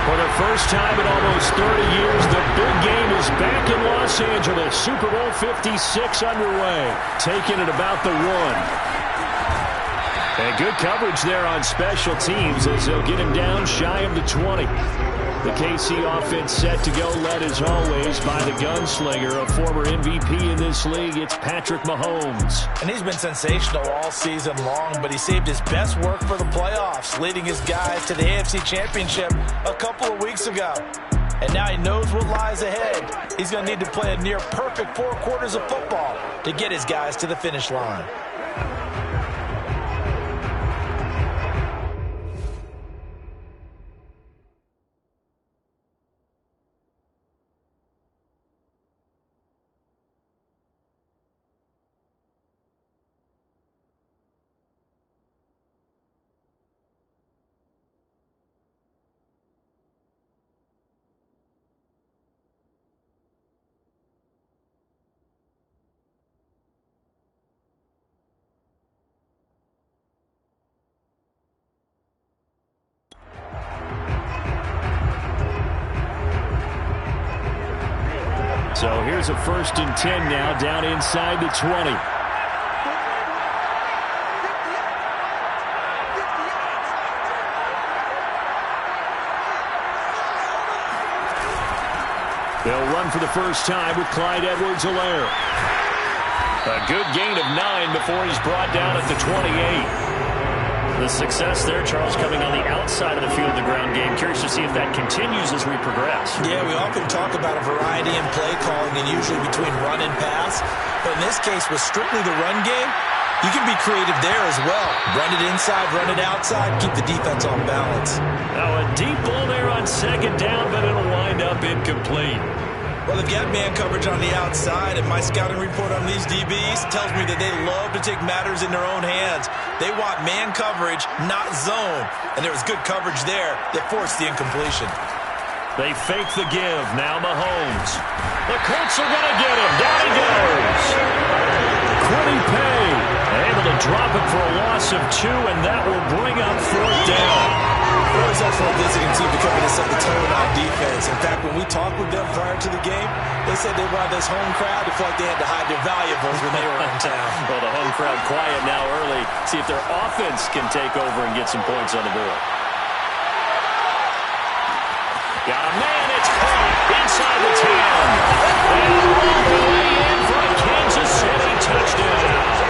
For the first time in almost 30 years, the big game is back in Los Angeles. Super Bowl 56 underway. Taking it about the 1. And good coverage there on special teams as they'll get him down shy of the 20. The KC offense set to go, led as always by the gunslinger, a former MVP in this league. It's Patrick Mahomes. And he's been sensational all season long, but he saved his best work for the playoffs, leading his guys to the AFC Championship a couple of weeks ago. And now he knows what lies ahead. He's going to need to play a near-perfect 4 quarters of football to get his guys to the finish line. So here's a 1st and 10 now, down inside the 20. They'll run for the first time with Clyde Edwards-Helaire. A good gain of 9 before he's brought down at the 28. The success there, Charles, coming on the outside of the field, the ground game. Curious to see if that continues as we progress. Yeah, we often talk about a variety in play calling and usually between run and pass. But in this case, with strictly the run game, you can be creative there as well. Run it inside, run it outside, keep the defense on balance. Now a deep ball there on 2nd down, but it'll wind up incomplete. Well, they've got man coverage on the outside, and my scouting report on these DBs tells me that they love to take matters in their own hands. They want man coverage, not zone. And there was good coverage there that forced the incompletion. They fake the give. Now Mahomes. The Colts are going to get him. Down he goes. Quiddy Pay able to drop it for a loss of 2, and that will bring up 4th down. It always helps for a visiting team to come in and set the tone on defense. In fact, when we talked with them prior to the game, they said they wanted this home crowd to feel like they had to hide their valuables when they were in town. Well, the home crowd quiet now early. See if their offense can take over and get some points on the board. Got a man, it's caught inside the 10. And all the way in for a Kansas City touchdown.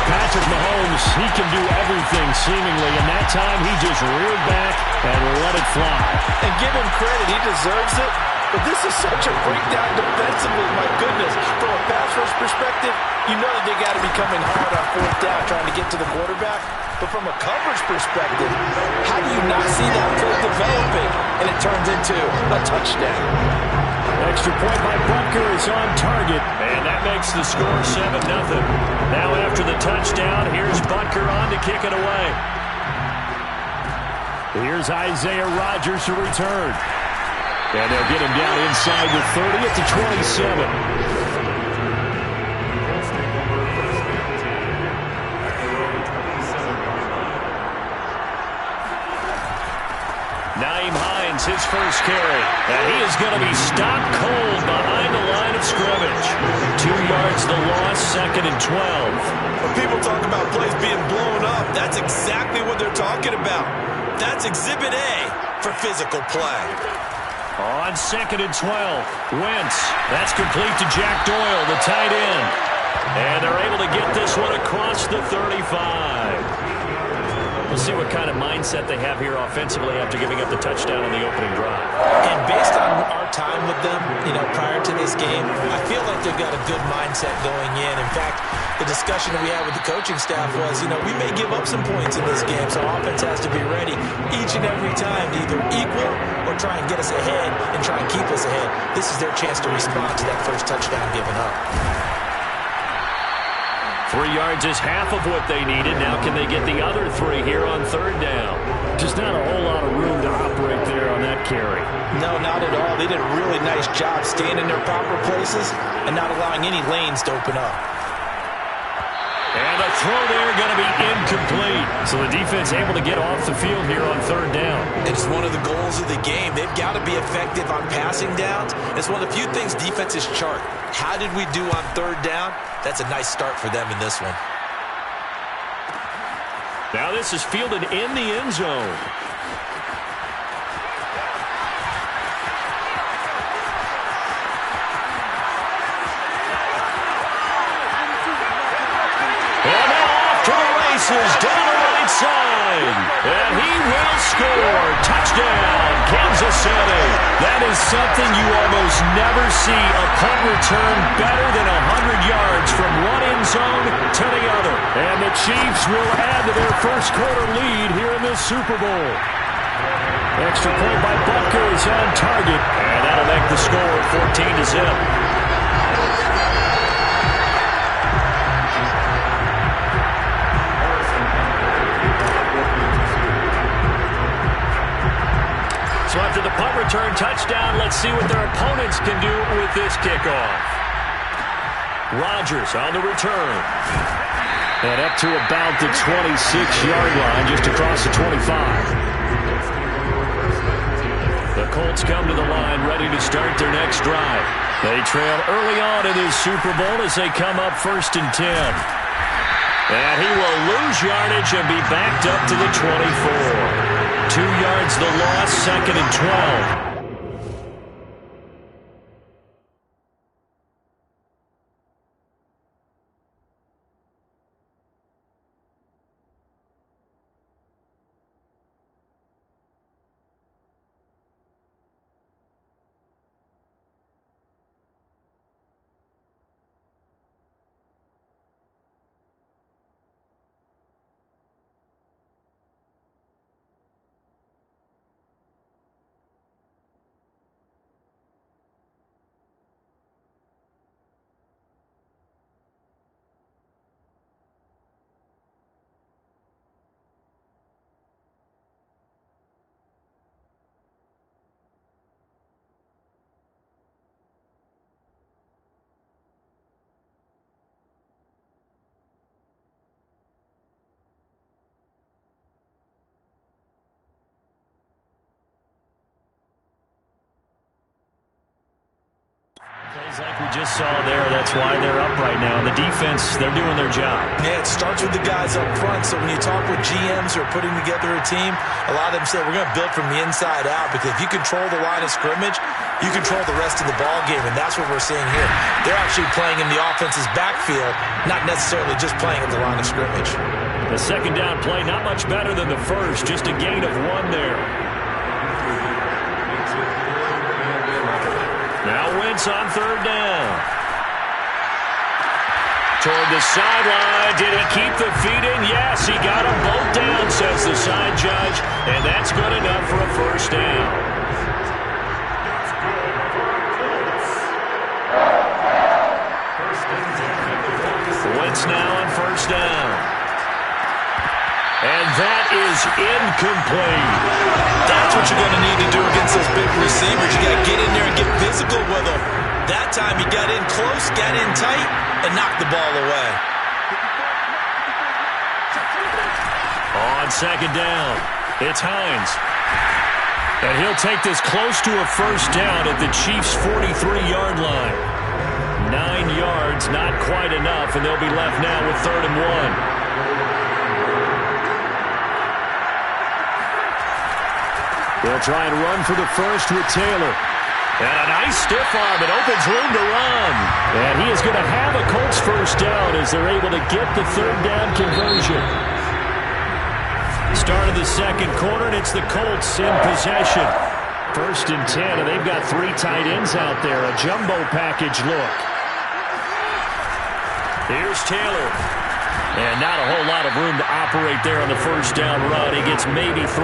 Patrick Mahomes, he can do everything seemingly, and that time he just reared back and let it fly. And give him credit, he deserves it. But this is such a breakdown defensively, my goodness. From a pass rush perspective, you know that they got to be coming hard on 4th down trying to get to the quarterback. But from a coverage perspective, how do you not see that play developing? And it turns into a touchdown. Extra point by Butker is on target, and that makes the score 7-0. Now after the touchdown, here's Butker on to kick it away. Here's Isaiah Rodgers to return. And they'll get him down inside the 30 at the 27. His first carry, and he is going to be stopped cold behind the line of scrimmage. 2 yards the loss, 2nd and 12. When people talk about plays being blown up, that's exactly what they're talking about. That's Exhibit A for physical play. On 2nd and 12, Wentz. That's complete to Jack Doyle, the tight end. And they're able to get this one across the 35. We'll see what kind of mindset they have here offensively after giving up the touchdown on the opening drive. And based on our time with them, prior to this game, I feel like they've got a good mindset going in. In fact, the discussion that we had with the coaching staff was, we may give up some points in this game, so offense has to be ready each and every time to either equal or try and get us ahead and try and keep us ahead. This is their chance to respond to that first touchdown given up. 3 yards is half of what they needed. Now can they get the other 3 here on 3rd down? Just not a whole lot of room to operate there on that carry. No, not at all. They did a really nice job staying in their proper places and not allowing any lanes to open up. And the throw there going to be incomplete. So the defense able to get off the field here on 3rd down. It's one of the goals of the game. They've got to be effective on passing downs. It's one of the few things defenses chart. How did we do on third down? That's a nice start for them in this one. Now this is fielded in the end zone. And now off to the races down the right side. And he will score. Touchdown, Kansas City. That is something you almost never see. A punt return better than 100 yards from one end zone to the other. And the Chiefs will add to their first quarter lead here in this Super Bowl. Extra point by Butker is on target. And that'll make the score 14-0. So after the punt return touchdown, let's see what their opponents can do with this kickoff. Rodgers on the return. And up to about the 26-yard line, just across the 25. The Colts come to the line, ready to start their next drive. They trail early on in this Super Bowl as they come up 1st and 10. And he will lose yardage and be backed up to the 24. 2 yards the loss, 2nd and 12. Plays like we just saw there, that's why they're up right now. The defense, they're doing their job. Yeah, it starts with the guys up front. So when you talk with GMs who are putting together a team, a lot of them say we're going to build from the inside out, because if you control the line of scrimmage, you control the rest of the ball game, and that's what we're seeing here. They're actually playing in the offense's backfield, not necessarily just playing at the line of scrimmage. The second down play, not much better than the first, just a gain of 1 there. Now Wentz on third down. Toward the sideline. Did he keep the feet in? Yes, he got them both down, says the side judge. And that's good enough for a first down. Wentz now on first down. And that is incomplete. That's what you're going to need to do against those big receivers. You got to get in there and get physical with them. That time he got in close, got in tight, and knocked the ball away. On second down, it's Hines. And he'll take this close to a first down at the Chiefs' 43-yard line. 9 yards, not quite enough, and they'll be left now with 3rd and 1. They'll try and run for the first with Taylor. And a nice stiff arm. It opens room to run. And he is going to have a Colts first down as they're able to get the 3rd down conversion. Start of the second quarter, and it's the Colts in possession. 1st and 10, and they've got 3 tight ends out there. A jumbo package look. Here's Taylor. And not a whole lot of room to operate there on the first down run. He gets maybe 3.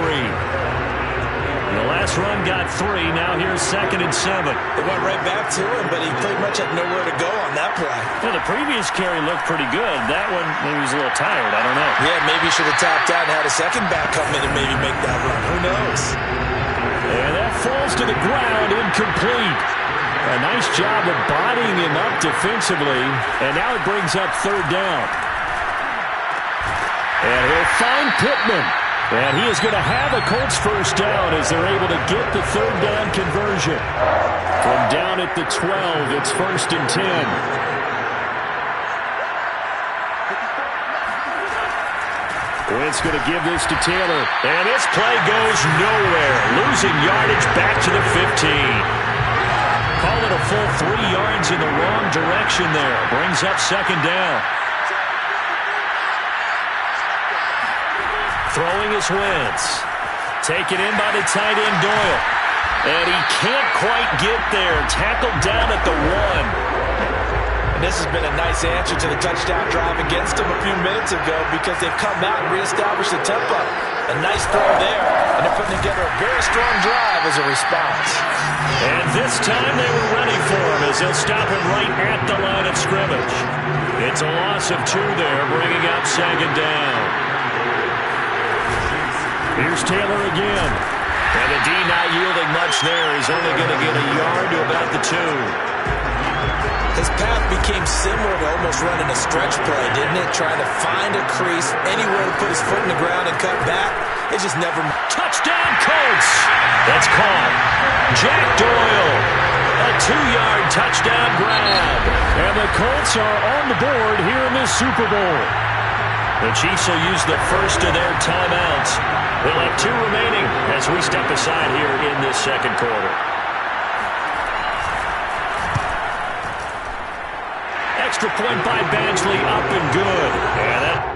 The last run got 3. Now here's 2nd and 7. They went right back to him, but he pretty much had nowhere to go on that play. Well, the previous carry looked pretty good. That one, maybe he was a little tired. I don't know. Yeah, maybe he should have tapped out and had a second back come in and maybe make that run. Who knows? And that falls to the ground, incomplete. A nice job of bodying him up defensively. And now it brings up 3rd down. And he'll find Pittman. And he is going to have a Colts first down as they're able to get the third down conversion. From down at the 12, it's 1st and 10. Wentz going to give this to Taylor. And this play goes nowhere. Losing yardage back to the 15. Call it a full 3 yards in the wrong direction there. Brings up 2nd down. Throwing is Wentz. Taken in by the tight end Doyle. And he can't quite get there. Tackled down at the 1. And this has been a nice answer to the touchdown drive against them a few minutes ago because they've come out and reestablished the tempo. A nice throw there, and they're putting together a very strong drive as a response. And this time they were ready for him as they'll stop him right at the line of scrimmage. It's a loss of 2 there, bringing up 2nd down. Here's Taylor again. And the D not yielding much there. He's only going to get a yard to about the 2. His path became similar to almost running a stretch play, didn't it? Trying to find a crease, anywhere to put his foot in the ground and cut back. It just never... Touchdown, Colts! That's caught. Jack Doyle. A 2-yard touchdown grab. And the Colts are on the board here in this Super Bowl. The Chiefs will use the first of their timeouts. They'll have 2 remaining as we step aside here in this 2nd quarter. Extra point by Badgley, up and good. And that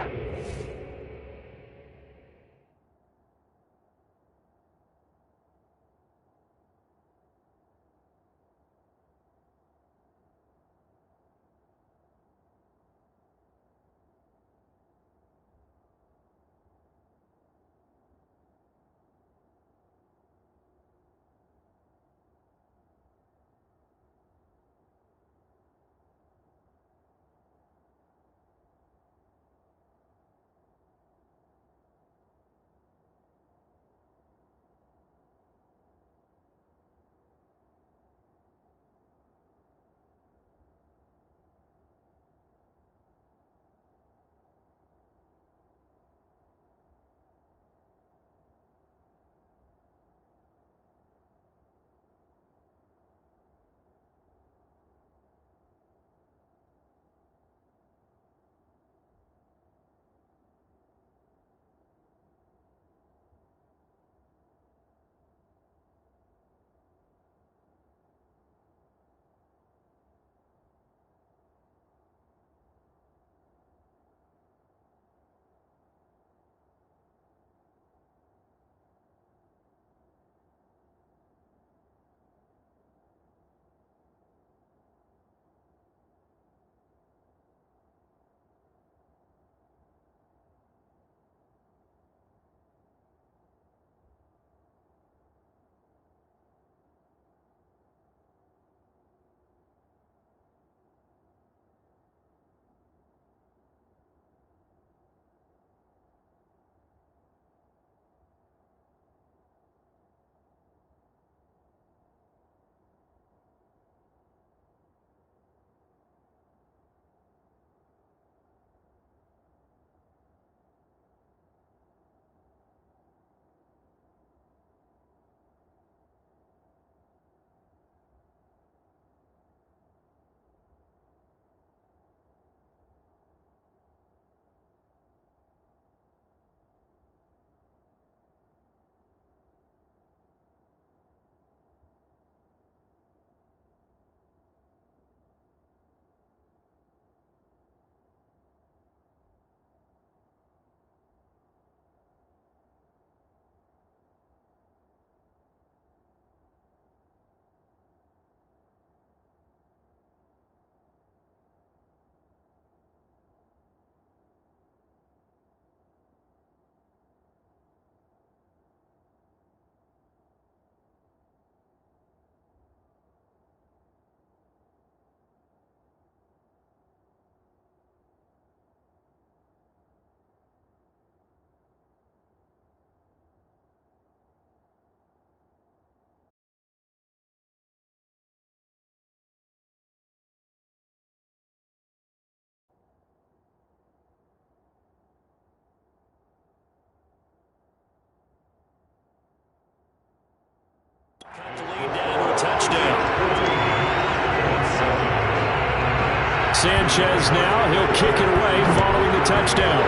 Sanchez now. He'll kick it away following the touchdown.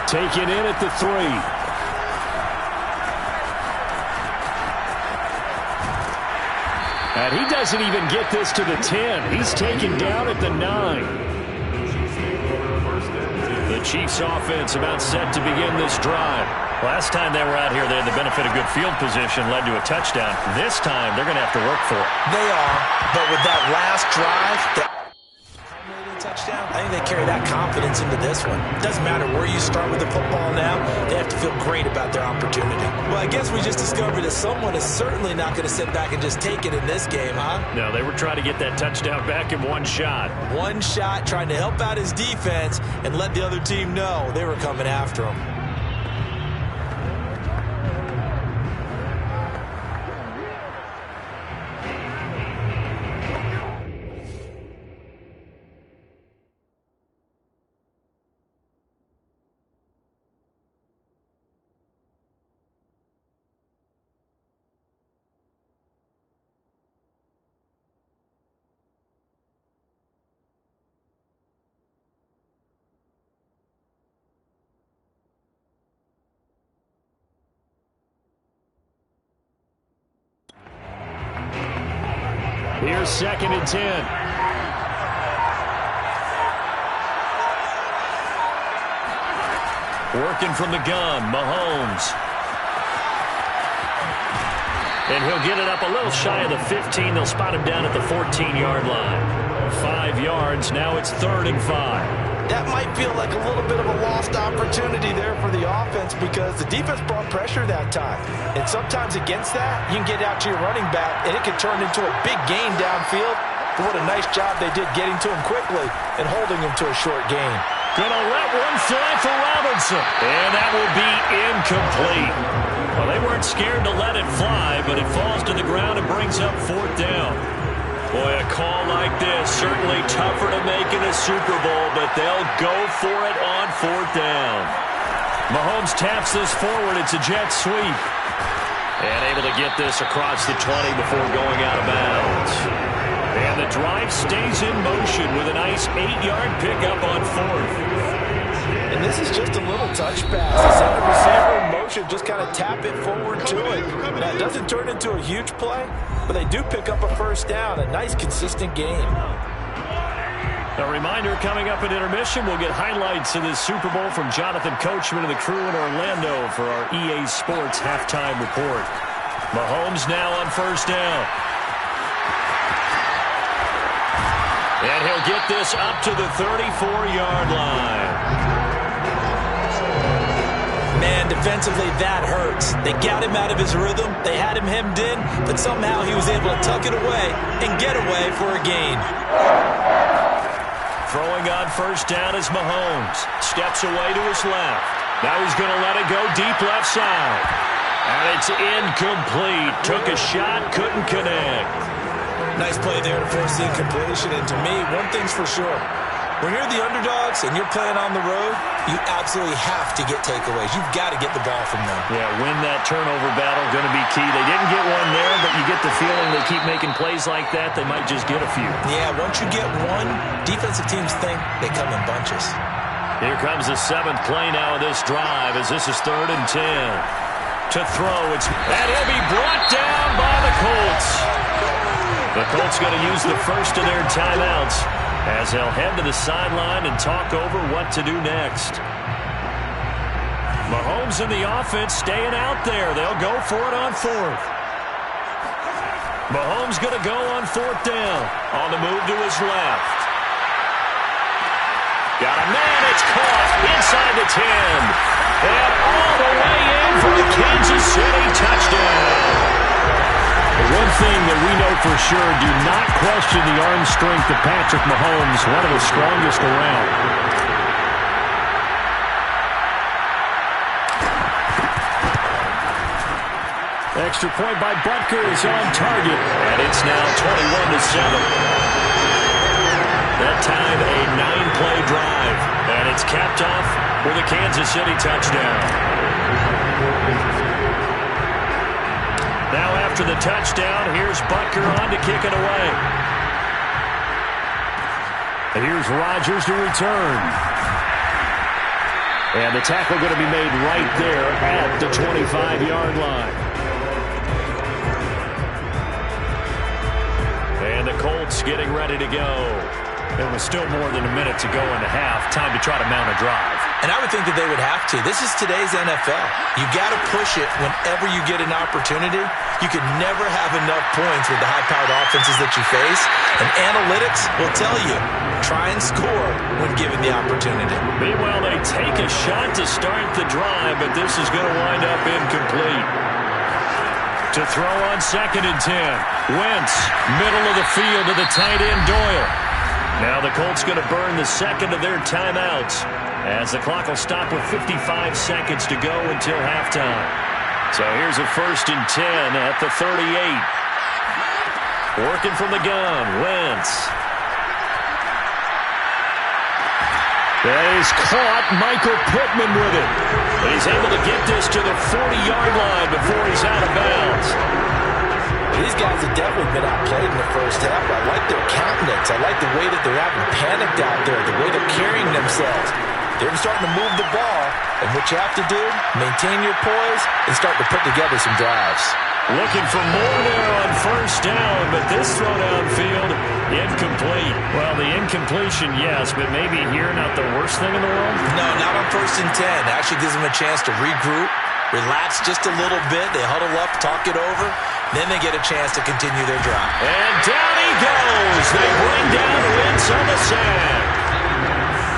Taken in at the 3. And he doesn't even get this to the 10. He's taken down at the 9. The Chiefs offense about set to begin this drive. Last time they were out here, they had the benefit of good field position, led to a touchdown. This time, they're going to have to work for it. They are, but with that last drive, the touchdown, I think they carry that confidence into this one. It doesn't matter where you start with the football now. They have to feel great about their opportunity. Well, I guess we just discovered that someone is certainly not going to sit back and just take it in this game, huh? No, they were trying to get that touchdown back in one shot. One shot, trying to help out his defense and let the other team know they were coming after him. Here's 2nd and 10. Working from the gun, Mahomes. And he'll get it up a little shy of the 15. They'll spot him down at the 14-yard line. 5 yards. Now it's 3rd and 5. That might feel like a little bit of a lost opportunity there for the offense because the defense brought pressure that time. And sometimes against that, you can get out to your running back, and it can turn into a big gain downfield. But what a nice job they did getting to him quickly and holding him to a short gain. Gonna let one fly for Robinson. And that will be incomplete. Well, they weren't scared to let it fly, but it falls to the ground and brings up 4th down. Boy, a call like this, certainly tougher to make in a Super Bowl, but they'll go for it on 4th down. Mahomes taps this forward. It's a jet sweep. And able to get this across the 20 before going out of bounds. And the drive stays in motion with a nice 8-yard pickup on 4th. And this is just a little touch pass. They send the receiver in motion, just kind of tap it forward to it. Now, it doesn't turn into a huge play, but they do pick up a 1st down. A nice, consistent game. A reminder coming up at intermission, we'll get highlights of this Super Bowl from Jonathan Coachman and the crew in Orlando for our EA Sports halftime report. Mahomes now on 1st down. And he'll get this up to the 34-yard line. Man, defensively, that hurts. They got him out of his rhythm. They had him hemmed in, but somehow he was able to tuck it away and get away for a gain. Throwing on 1st down is Mahomes. Steps away to his left. Now he's going to let it go deep left side. And it's incomplete. Took a shot, couldn't connect. Nice play there to force the incompletion. And to me, one thing's for sure. When you're the underdogs and you're playing on the road, you absolutely have to get takeaways. You've got to get the ball from them. Yeah, win that turnover battle, going to be key. They didn't get one there, but you get the feeling they keep making plays like that, they might just get a few. Yeah, once you get one, defensive teams think they come in bunches. Here comes the 7th play now of this drive as this is 3rd and 10. To throw, and he'll be brought down by the Colts. The Colts going to use the first of their timeouts as they'll head to the sideline and talk over what to do next. Mahomes and the offense staying out there. They'll go for it on 4th. Mahomes going to go on 4th down. On the move to his left. Got a man. It's caught inside the 10. And all the way in for a Kansas City touchdown. One thing that we know for sure, do not question the arm strength of Patrick Mahomes, one of the strongest around. Extra point by Butker is on target, and it's now 21-7. That time a 9-play drive, and it's capped off with a Kansas City touchdown. Now after the touchdown, here's Butker on to kick it away. And here's Rodgers to return. And the tackle going to be made right there at the 25-yard line. And the Colts getting ready to go. There was still more than a minute to go in the half. Time to try to mount a drive. And I would think that they would have to. This is today's NFL. You got to push it whenever you get an opportunity. You can never have enough points with the high-powered offenses that you face. And analytics will tell you, try and score when given the opportunity. Meanwhile, they take a shot to start the drive, but this is going to wind up incomplete. To throw on 2nd and 10. Wentz, middle of the field to the tight end Doyle. Now the Colts going to burn the second of their timeouts as the clock will stop with 55 seconds to go until halftime. So here's a 1st and 10 at the 38. Working from the gun, Wentz. He's caught Michael Pittman with it. But he's able to get this to the 40-yard line before he's out of bounds. These guys have definitely been outplayed in the first half. I like their countenance. I like the way that they're having panicked out there, the way they're carrying themselves. They're starting to move the ball, and what you have to do, maintain your poise and start to put together some drives. Looking for more there on 1st down, but this throw downfield, incomplete. Well, the incompletion, yes, but maybe here not the worst thing in the world? No, not on 1st and 10. Actually gives them a chance to regroup, relax just a little bit. They huddle up, talk it over. Then they get a chance to continue their drive. And down he goes. They bring down Wentz on the sack.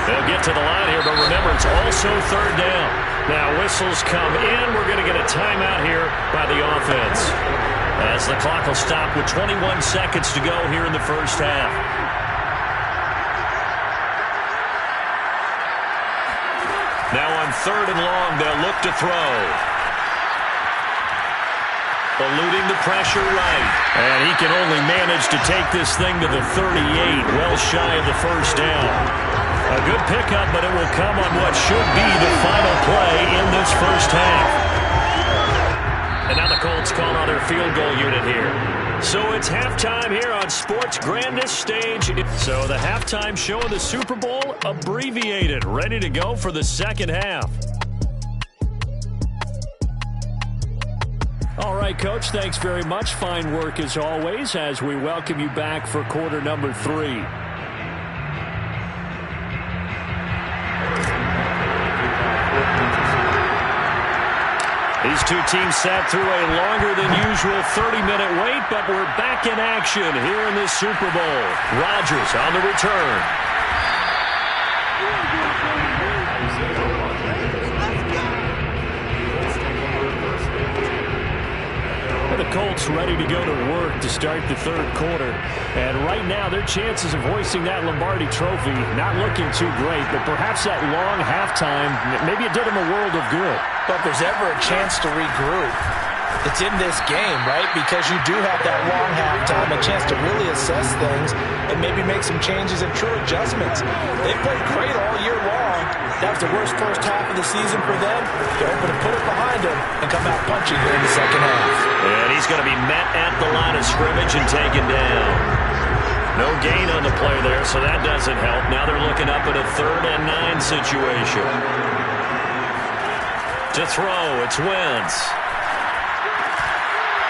They'll get to the line here, but remember, it's also 3rd down. Now whistles come in. We're going to get a timeout here by the offense, as the clock will stop with 21 seconds to go here in the first half. Now on 3rd and long, they'll look to throw. Eluding the pressure right. And he can only manage to take this thing to the 38, well shy of the 1st down. A good pickup, but it will come on what should be the final play in this first half. And now the Colts call on their field goal unit here. So it's halftime here on sports' grandest stage. So the halftime show of the Super Bowl, abbreviated, ready to go for the second half. All right, Coach, thanks very much. Fine work as always as we welcome you back for quarter number 3. These two teams sat through a longer than usual 30-minute wait, but we're back in action here in this Super Bowl. Rodgers on the return. The Colts ready to go to work to start the 3rd quarter. And right now, their chances of hoisting that Lombardi trophy not looking too great, but perhaps that long halftime, maybe it did them a world of good. But if there's ever a chance to regroup, it's in this game, right? Because you do have that long halftime, a chance to really assess things and maybe make some changes and true adjustments. They've played great all year long. That was the worst first half of the season for them. They're hoping to put it behind them and come out punching here in the second half. And he's going to be met at the line of scrimmage and taken down. No gain on the play there, so that doesn't help. Now they're looking up at a 3rd and 9 situation. To throw, it's Wentz.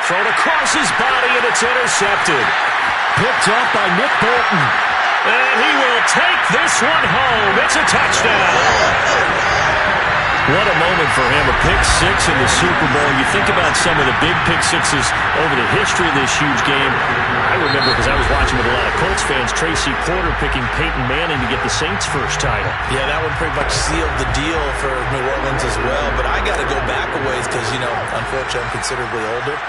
Thrown across his body, and it's intercepted. Picked up by Nick Bolton. And he will take this one home. It's a touchdown. What a moment for him, a pick-6 in the Super Bowl. You think about some of the big pick-6s over the history of this huge game. I remember, because I was watching with a lot of Colts fans, Tracy Porter picking Peyton Manning to get the Saints' first title. Yeah, that one pretty much sealed the deal for New Orleans as well. But I got to go back a ways because, you know, unfortunately I'm considerably older.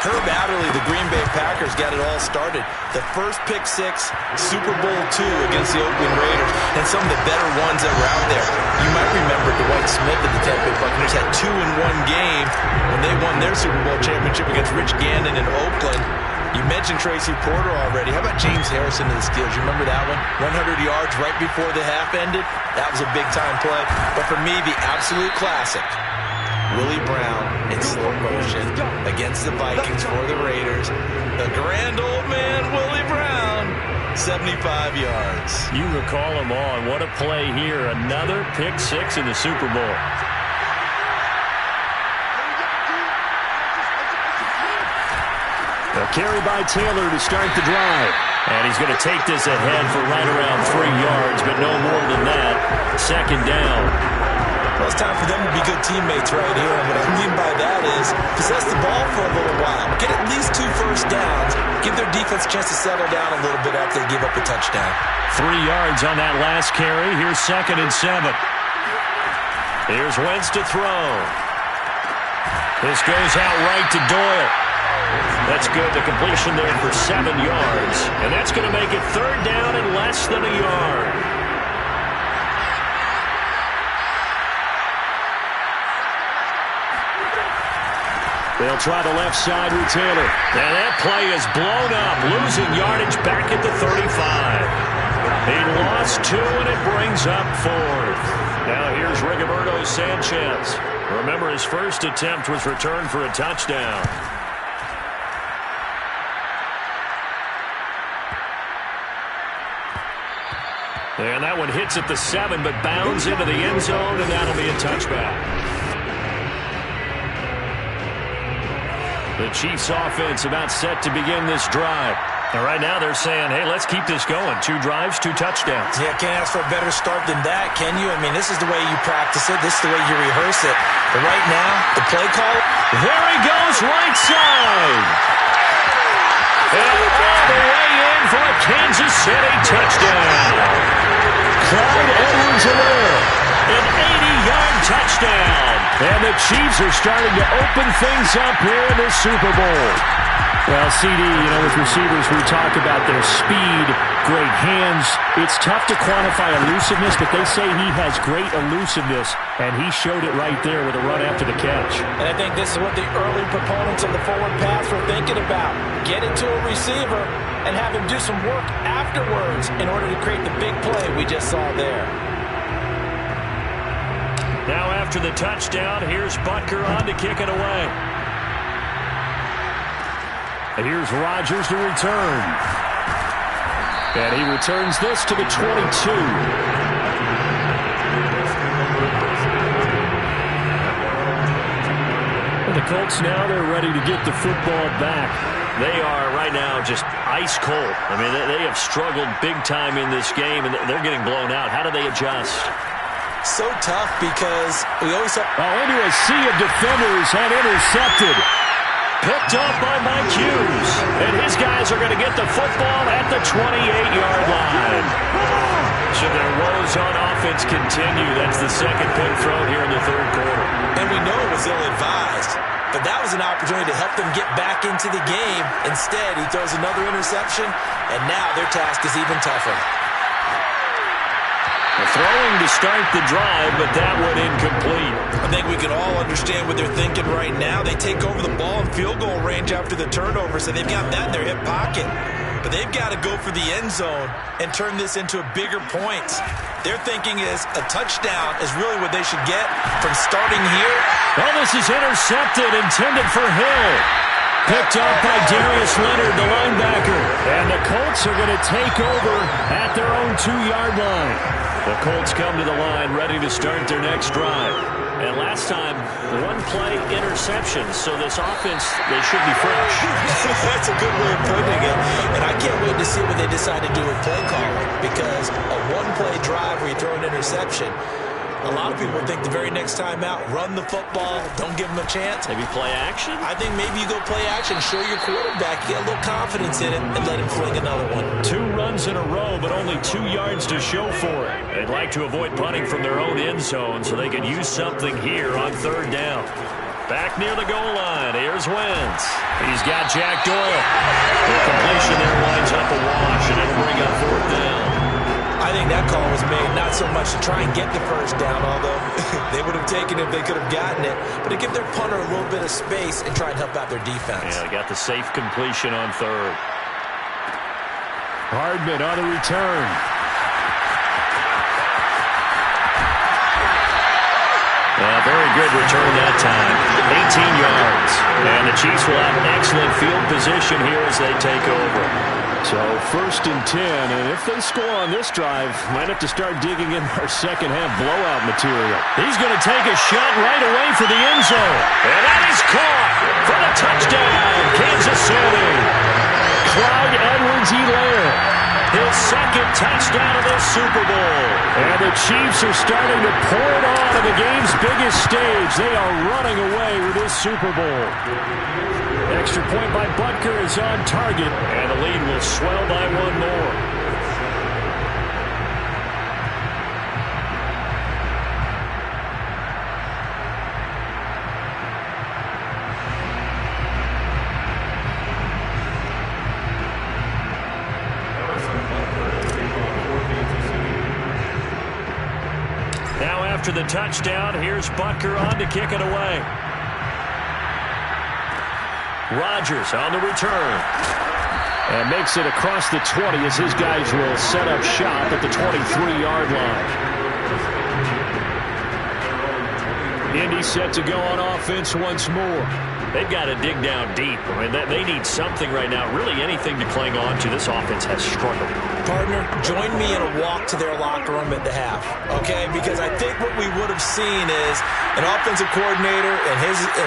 Herb Adderley, the Green Bay Packers, got it all started. The first pick-6, Super Bowl II against the Oakland Raiders, and some of the better ones that were out there. You might remember Dwight Smith of the Tampa Bay Buccaneers had 2 in one game when they won their Super Bowl championship against Rich Gannon in Oakland. You mentioned Tracy Porter already. How about James Harrison of the Steelers? You remember that one? 100 yards right before the half ended. That was a big-time play. But for me, the absolute classic, Willie Brown in slow motion against the Vikings for the Raiders. The grand old man, Willie Brown. 75 yards. You recall them all. And what a play here. Another pick six in the Super Bowl. A carry by Taylor to start the drive. And he's going to take this ahead for right around 3 yards, but no more than that. Second down. Well, it's time for them to be good teammates right here. And what I mean by that is possess the ball for a little while. Get at least 2 first downs. Give their defense a chance to settle down a little bit after they give up a touchdown. 3 yards on that last carry. Here's 2nd and 7. Here's Wentz to throw. This goes out right to Doyle. That's good. The completion there for 7 yards. And that's going to make it 3rd down and less than a yard. They'll try the left side with Taylor. And that play is blown up, losing yardage back at the 35. He lost 2, and it brings up 4th. Now here's Rigoberto Sanchez. Remember, his first attempt was returned for a touchdown. And that one hits at the 7, but bounds into the end zone, and that'll be a touchback. The Chiefs offense about set to begin this drive. And right now they're saying, hey, let's keep this going. 2 drives, 2 touchdowns. Yeah, can't ask for a better start than that, can you? I mean, this is the way you practice it. This is the way you rehearse it. But right now, the play call. There he goes, right side. And all the way in for a Kansas City touchdown. Clyde Edwards-Helaire, an 80-yard touchdown. And the Chiefs are starting to open things up here in the Super Bowl. Well, CD, with receivers, we talk about their speed, great hands. It's tough to quantify elusiveness, but they say he has great elusiveness, and he showed it right there with a run after the catch. And I think this is what the early proponents of the forward pass were thinking about. Get it to a receiver and have him do some work afterwards in order to create the big play we just saw there. Now after the touchdown, here's Butker on to kick it away. And here's Rodgers to return. And he returns this to the 22. And the Colts now, they're ready to get the football back. They are right now just ice cold. I mean, they have struggled big time in this game, and they're getting blown out. How do they adjust? So tough because we always have... into a sea of defenders and intercepted. Picked up by Mike Hughes. And his guys are going to get the football at the 28-yard line. So their woes on offense continue. That's the second pick thrown here in the 3rd quarter. And we know it was ill-advised. But that was an opportunity to help them get back into the game. Instead, he throws another interception, and now their task is even tougher. Throwing to start the drive, but that one incomplete. I think we can all understand what they're thinking right now. They take over the ball in field goal range after the turnover, so they've got that in their hip pocket. But they've got to go for the end zone and turn this into a bigger point. Their thinking is a touchdown is really what they should get from starting here. Well, this is intercepted, intended for Hill. Picked up by Darius Leonard, the linebacker. And the Colts are going to take over at their own 2-yard line. The Colts come to the line ready to start their next drive. And last time, 1-play interception. So this offense, they should be fresh. That's a good way of putting it. And I can't wait to see what they decide to do with play calling. Because a 1-play drive where you throw an interception, a lot of people think the very next time out, run the football, don't give them a chance. Maybe play action? I think maybe you go play action, show your quarterback, get a little confidence in it, and let him fling another one. 2 runs in a row, but only 2 yards to show for it. They'd like to avoid punting from their own end zone so they can use something here on 3rd down. Back near the goal line, here's Wentz. He's got Jack Doyle. The completion there winds up a wash, and it'll bring up 4th down. I think that call was made not so much to try and get the first down, although they would have taken it if they could have gotten it, but to give their punter a little bit of space and try and help out their defense. Yeah, they got the safe completion on 3rd. Hardman on the return. Very good return that time. 18 yards. And the Chiefs will have excellent field position here as they take over. So 1st and 10, and if they score on this drive, might have to start digging in our second half blowout material. He's going to take a shot right away for the end zone. And that is caught for the touchdown, Kansas City. Clyde Edwards-Helaire, his second touchdown of this Super Bowl. And the Chiefs are starting to pour it on the game's biggest stage. They are running away with this Super Bowl. Extra point by Butker is on target, and the lead will swell by one more. Now after the touchdown, here's Butker on to kick it away. Rodgers on the return. And makes it across the 20 as his guys will set up shop at the 23-yard line. Indy set to go on offense once more. They've got to dig down deep. I mean, they need something right now, really anything to cling on to. This offense has struggled. Partner, join me in a walk to their locker room at the half, okay? Because I think what we would have seen is an offensive coordinator and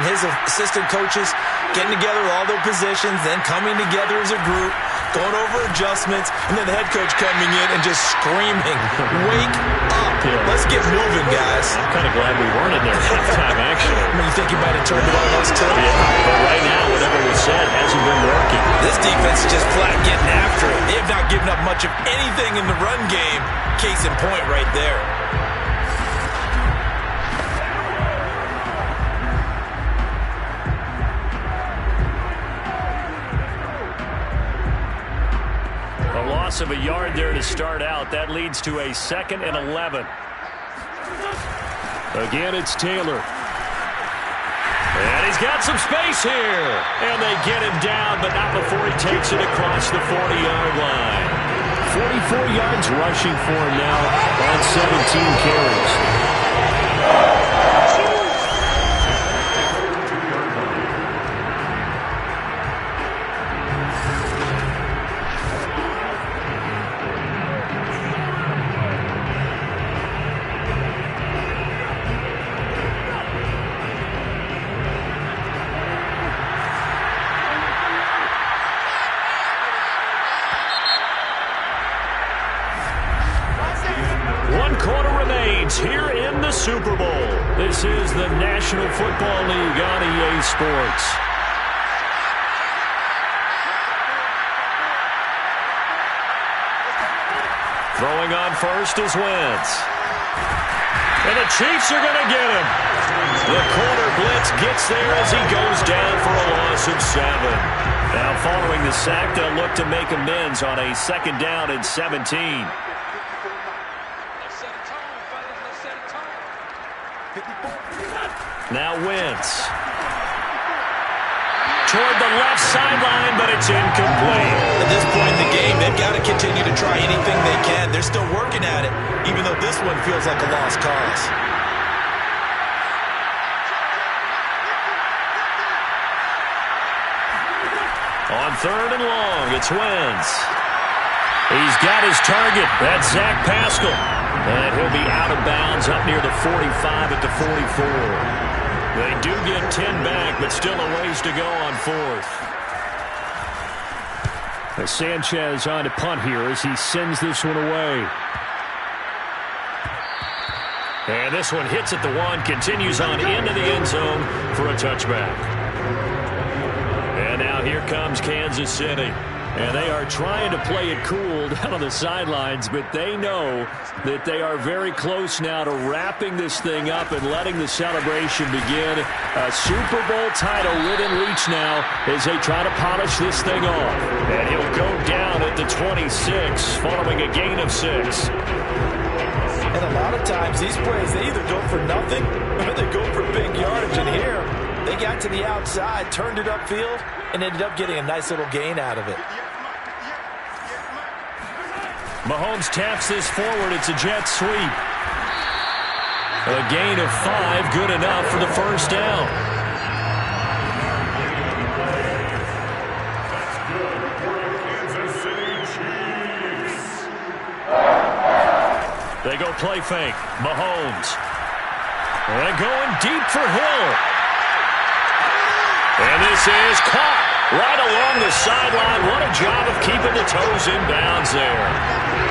his assistant coaches getting together with all their positions, then coming together as a group, going over adjustments, and then the head coach coming in and just screaming, "Wake up. Let's get moving, guys." I'm kind of glad we weren't in there halftime, actually. I mean, you think you might have turned it on us, too? Yeah, but right now, whatever was said hasn't been working. This defense is just flat getting after it. They have not given up much of anything in the run game. Case in point right there. Loss of a yard there to start out. That leads to a 2nd and 11. Again, it's Taylor. And he's got some space here. And they get him down, but not before he takes it across the 40-yard line. 44 yards rushing for him now on 17 carries. Here in the Super Bowl. This is the National Football League on EA Sports. Throwing on first is Wentz. And the Chiefs are going to get him. The corner blitz gets there as he goes down for a loss of 7. Now following the sack, they'll look to make amends on a 2nd down and 17. Now Wentz. Toward the left sideline, but it's incomplete. At this point in the game, they've got to continue to try anything they can. They're still working at it, even though this one feels like a lost cause. On 3rd and long, it's Wentz. He's got his target. That's Zach Pascal. And he'll be out of bounds up near the 45 at the 44. They do get 10 back, but still a ways to go on 4th. Sanchez on to punt here as he sends this one away. And this one hits at the 1, continues on into the end zone for a touchback. And now here comes Kansas City. And they are trying to play it cool down on the sidelines, but they know that they are very close now to wrapping this thing up and letting the celebration begin. A Super Bowl title within reach now as they try to polish this thing off. And he'll go down at the 26 following a gain of 6. And a lot of times these plays, they either go for nothing or they go for big yardage. And here, they got to the outside, turned it upfield, and ended up getting a nice little gain out of it. Mahomes taps this forward. It's a jet sweep. A gain of 5, good enough for the first down. play fake. Mahomes. And going deep for Hill. And this is caught right along the sideline. What a job of keeping the toes in bounds there.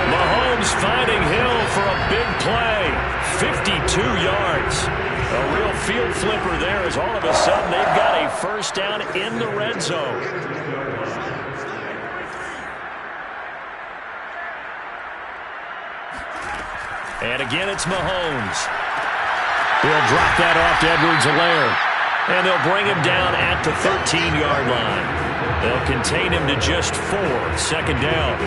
Mahomes finding Hill for a big play. 52 yards. A real field flipper there as all of a sudden they've got a first down in the red zone. And again, it's Mahomes. He'll drop that off to Edwards-Helaire. And they'll bring him down at the 13-yard line. They'll contain him to just 4. Second down.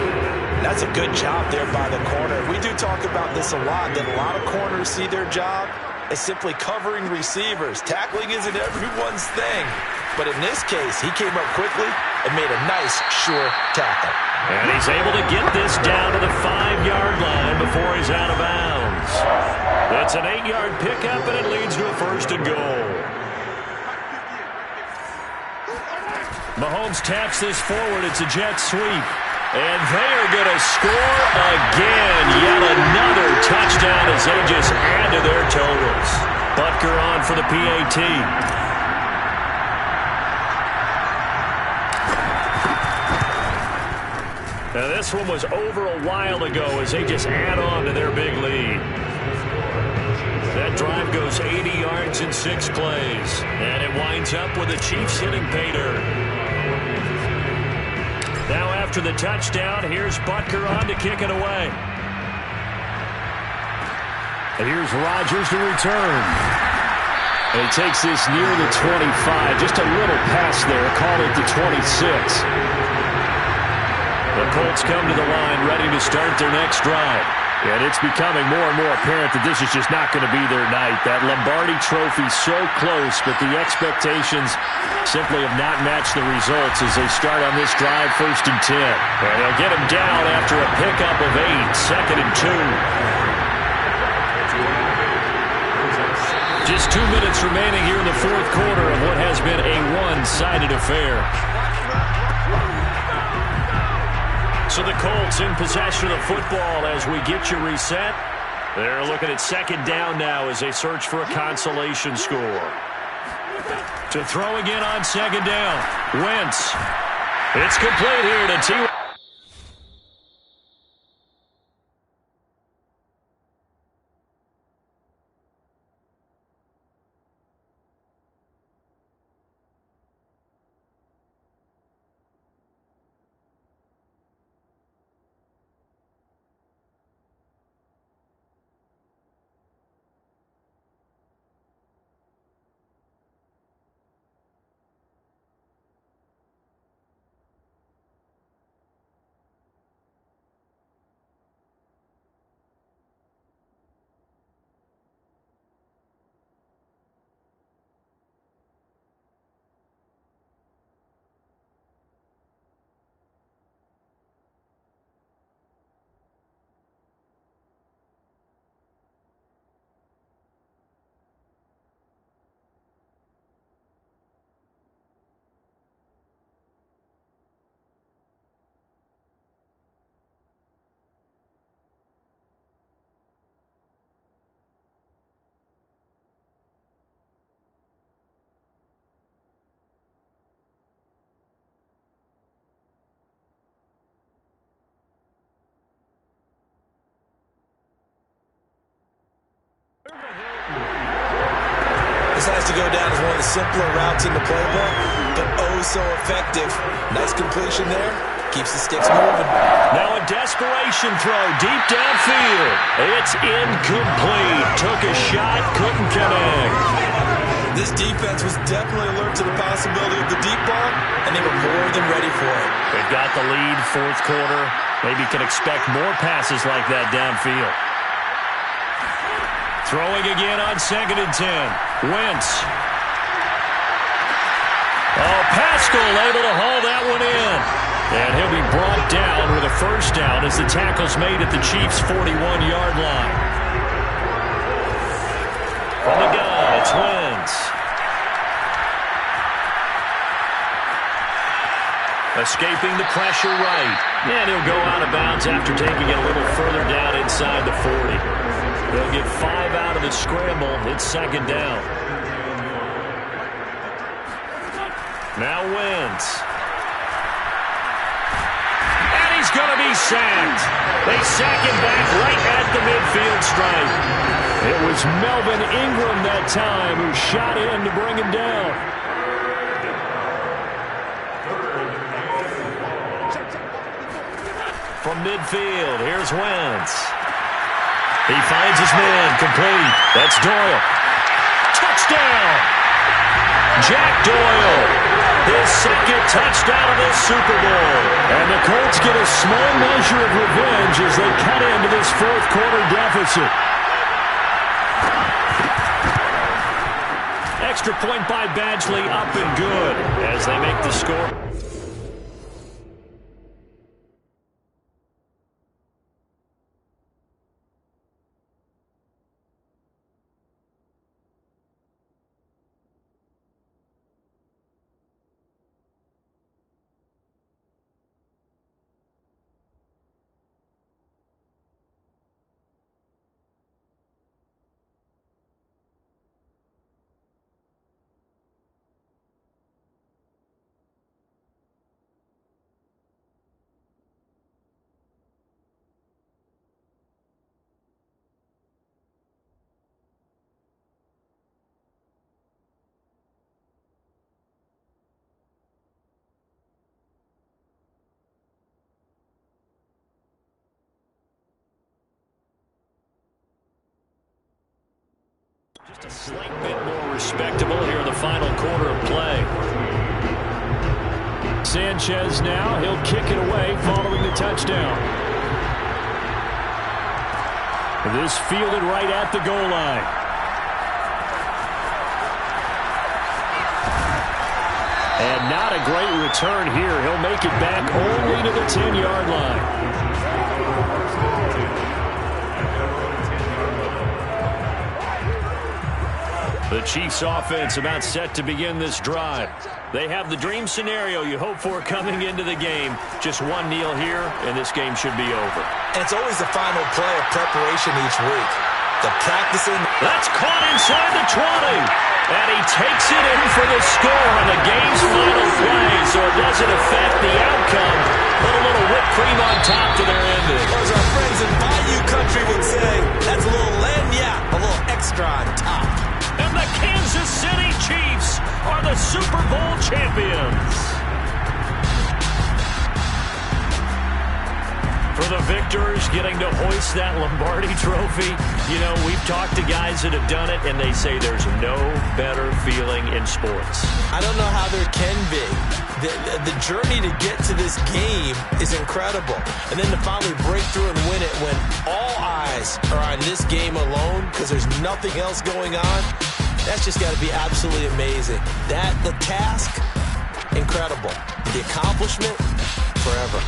That's a good job there by the corner. We do talk about this a lot, that a lot of corners see their job as simply covering receivers. Tackling isn't everyone's thing. But in this case, he came up quickly and made a nice, sure tackle. And he's able to get this down to the 5-yard line before he's out of bounds. That's an 8-yard pickup, and it leads to a first and goal. Mahomes taps this forward. It's a jet sweep. And they are going to score again. Yet another touchdown as they just add to their totals. Butker on for the PAT. Now this one was over a while ago as they just add on to their big lead. That drive goes 80 yards in 6 plays. And it winds up with the Chiefs hitting pay dirt. Now after the touchdown, here's Butker on to kick it away. And here's Rodgers to return. And he takes this near the 25. Just a little pass there. Call it the 26. The Colts come to the line ready to start their next drive. And it's becoming more and more apparent that this is just not going to be their night. That Lombardi trophy so close, but the expectations simply have not matched the results as they start on this drive, 1st and 10. And they'll get him down after a pickup of 8, 2nd and 2. Just 2 minutes remaining here in the 4th quarter of what has been a one-sided affair. So the Colts in possession of the football as we get you reset. They're looking at 2nd down now as they search for a consolation score. To throw again on 2nd down. Wentz. It's complete here to T. This has to go down as one of the simpler routes in the playbook, but oh so effective. Nice completion there. Keeps the sticks moving. Now a desperation throw deep downfield. It's incomplete. Took a shot, couldn't connect. This defense was definitely alert to the possibility of the deep ball, and they were more than ready for it. They've got the lead, 4th quarter. Maybe can expect more passes like that downfield. Throwing again on 2nd and 10. Wentz. Oh, Pascal able to haul that one in. And he'll be brought down with a first down as the tackle's made at the Chiefs' 41-yard line. From the gun, it's Wentz. Escaping the pressure right. And he'll go out of bounds after taking it a little further down inside the 40. They'll get 5 out of the scramble. It's second down. Now Wentz. And he's going to be sacked. They sack him back right at the midfield stripe. It was Melvin Ingram that time who shot in to bring him down. From midfield, here's Wentz. He finds his man, complete. That's Doyle. Touchdown! Jack Doyle, his second touchdown of this Super Bowl. And the Colts get a small measure of revenge as they cut into this fourth quarter deficit. Extra point by Badgley, up and good as they make the score. Just a slight bit more respectable here in the final quarter of play. Sanchez now, he'll kick it away following the touchdown. This fielded right at the goal line. And not a great return here. He'll make it back only to the 10-yard line. The Chiefs offense about set to begin this drive. They have the dream scenario you hope for coming into the game. Just one kneel here, and this game should be over. And it's always the final play of preparation each week. The practicing. That's caught inside the 20. And he takes it in for the score on the game's final play, so it doesn't affect the outcome. Put a little whipped cream on top to their ending. Or as our friends in Bayou Country would say, that's a little lagniappe, a little extra on top. And the Kansas City Chiefs are the Super Bowl champions. For the victors getting to hoist that Lombardi trophy, you know, we've talked to guys that have done it, and they say there's no better feeling in sports. I don't know how there can be. The journey to get to this game is incredible. And then to finally break through and win it when all eyes are on this game alone because there's nothing else going on, that's just got to be absolutely amazing. The task, incredible. The accomplishment, forever.